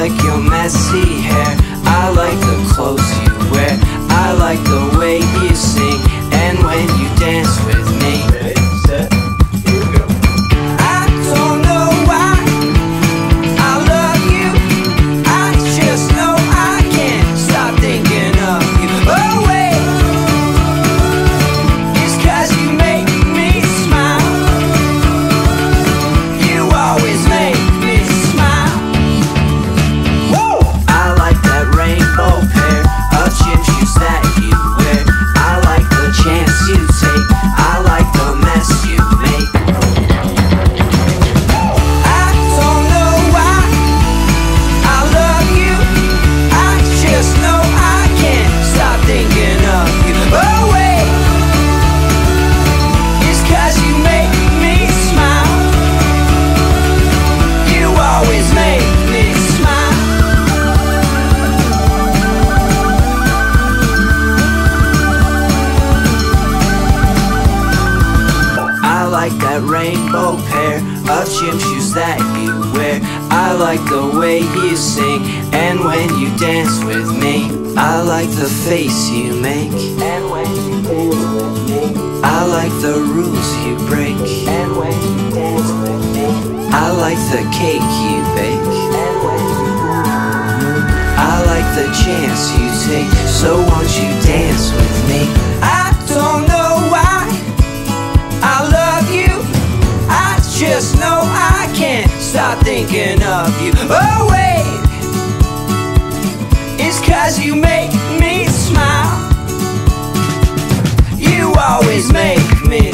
like your messy hair, I like the clothes you wear, I like the way you sing, and when you dance with me. Ready, set, here we go. I don't know why I love you, I just know I can't stop thinking of you. Oh wait, it's 'cause you make me smile, you always make me smile. Woo! I like that rainbow pair of gym shoes that you wear, I like the chance you take, I like the mess you make. I don't know why I love you, I just know I can't stop thinking of you. Oh wait, it's 'cause you make me smile, you always make me smile. I like that rainbow pair of gym shoes that you wear, I like the way you sing, and when you dance with me, I like the face you make, and when you dance with me, I like the rules you break, and when you dance with me, I like the cake you bake, and when you dance with me, I like the chance you take, so won't you dance with me? I don't know why I love you, I just know I can't stop thinking of you. Oh wait, it's 'cause you make me smile, you always make me